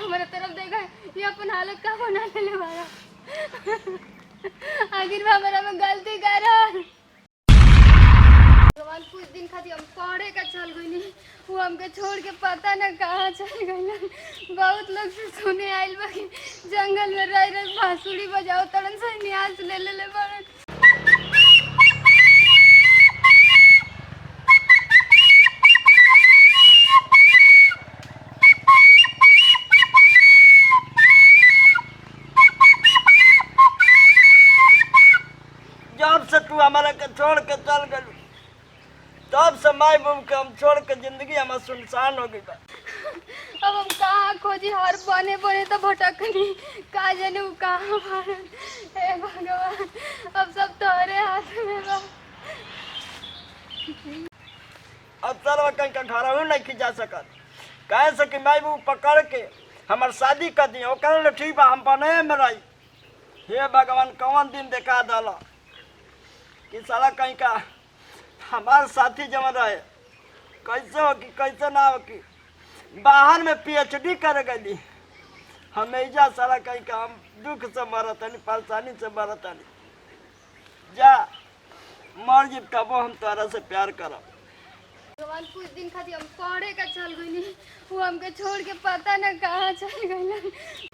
हमारे तरफ देखा ये अपन हालत का बना ले वाला आखिर में हमारा में गलती कर भगवान कुछ दिन खातिर हम पढ़े का चल गई वो हमके छोड़ के पता न कहाँ चल गई। बहुत लोग से सुने आइल बा कि जंगल में रह रह बांसुरी बजाओ तरन से न्यास ले ले बड़न। जब से तू हमारा के छोड़ के चल गई तब से माई बहू के हम छोड़ के जिंदगी हमारा सुनसान हो गई बा। अब हम कहाँ खोजी हर बने बने तो भटकनी का जाने वो कहाँ मारन। हे भगवान अब सब तोहरे हाथ में बा। अब चल कहीं का घर हूँ नहीं खिंचा सकत कहे से कि माई बहू पकड़ के हमार शादी कर दी वो कहने ठीक बा हम बने में रही। हे भगवान कौन दिन देखा दल कि साला कहीं का हमार साथी जमा रहे कैसे हो कि कैसे ना हो कि बाहर में पीएचडी कर गई हमेशा साला कहीं का हम दुख से मरतनी परेशानी से मरतनी जा मर जीत कबो हम तोरा से प्यार करब। भगवान कुछ दिन खातिर हम पढ़े का चल गई वो हमके छोड़ के पता न कहाँ चल गई।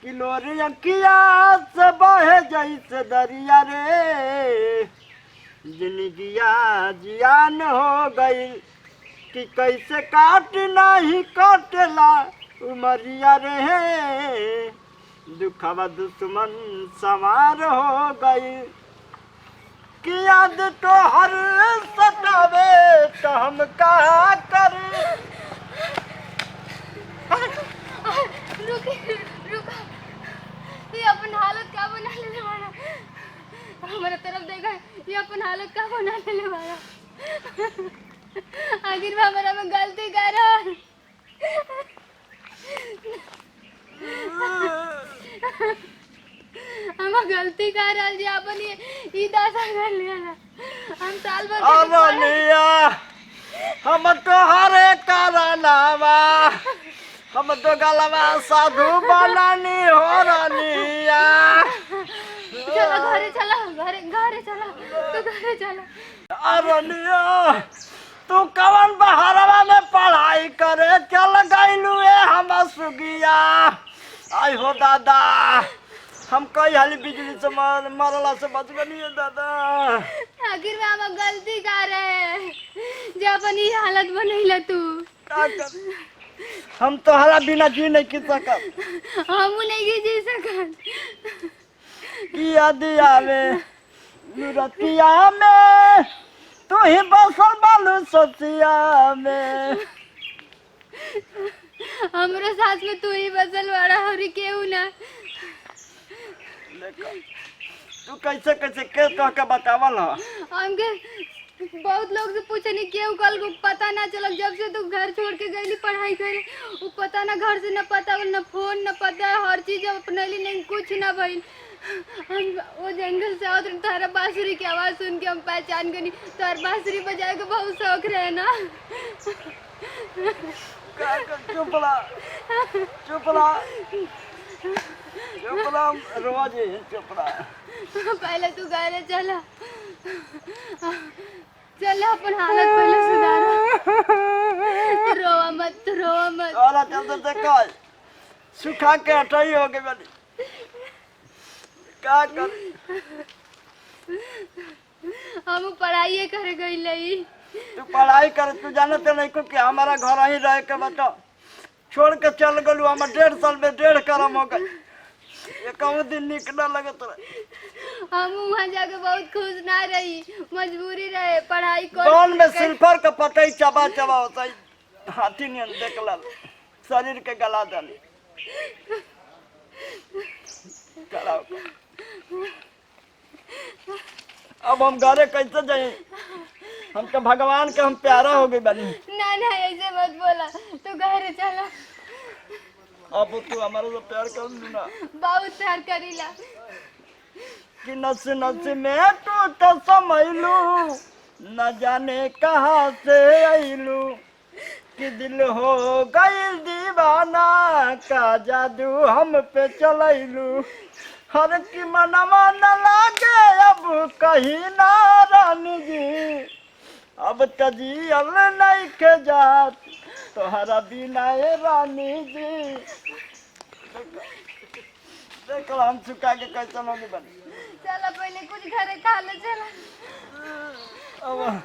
किलोरी अकिया से बहे जैसे दरिया रे जिंदगिया जियान हो गई कि कैसे काट नहीं कटला उमरिया रे दुखवा दुश्मन सवार हो गई कि याद तो हर सतावे तो हम का कर। रुका ये अपन हालत का बना ले वाला हमारे तरफ देखा ये अपन हालत का बना ले वाला आखिर में हमारा में गलती कर हम गलती कर रहा जी अपन ये दासा कर लिया हम साल भर अरनिया हम तो हरे करनावा हम तो गलवा साधु बनानी हो रनिया। चलो घरे चला घरे घरे चला तू घरे चला। अरनिया तू कवन बहरवा में पढ़ाई करे चल गईलू हम सुगिया आई हो दादा हम कई हाली बिजली से मरला से बच गई है दादा। आखिर में हम गलती कर रहे जब अपन ये हालत बनैला तू का कर हम तो हरा बिना जी नहीं की सकत हम नहीं जी सकत की याद आवे रतिया में तू ही बसल बालू ससिया में हमरे साथ में तू ही बसल वाला हरी केहू ना। तू कैसे कैसे के तो के बतावल हो हमके बहुत लोग से पूछे नहीं केहू कल को पता ना चलल जब से तू घर छोड़ के गईली पढ़ाई करे वो पता ना घर से न पता न फोन न पता हर चीज अपनैली नहीं कुछ ना भइल। हम वो जंगल से आवत तारा बांसुरी की आवाज सुन के हम पहचान गनी तार बांसुरी बजाए के बहुत शौक रहे ना। चुप रहा चुप रहा चुप रहा रोजी चुप रहा। पहले तू घरे चला चला अपन हालत पहले सुधारा रोवा मत रोवा मत। और चल तो कल सुखा के हटाई हो गई बनी का कर हम पढ़ाई करे गई लई तू पढ़ाई कर तू जानते नहीं को कि हमारा घर ही रह के बता छोड़ के चल गलू हम 1.5 साल में 1.5 करम हो गई एक दिन निकला लगत रहे। हम वहाँ जाके बहुत खुश ना रही मजबूरी रहे पढ़ाई कर कौन में सिल्फर का पतई चबा चबा होता है हाथी ने देखला शरीर के गला डाली कराओ। अब हम घरे कैसे जाए हम तो भगवान के हम प्यारा हो गए बनी। ना ना ऐसे मत बोला तू घर चला अब तू हमारे से प्यार कर ना बहुत प्यार करीला कि नस नस में तू तो समझ लू न जाने कहाँ से आईलू कि दिल हो गई दीवाना का जादू हम पे चलैलू हर की मनवा न लागे अब कहीं ना रानी जी अब तजियल नहीं के जात तोहरा बिना ए रानी जी देख हम चुका के कैसे नहीं बनी चला पहले कुछ घरे खा ले चला अब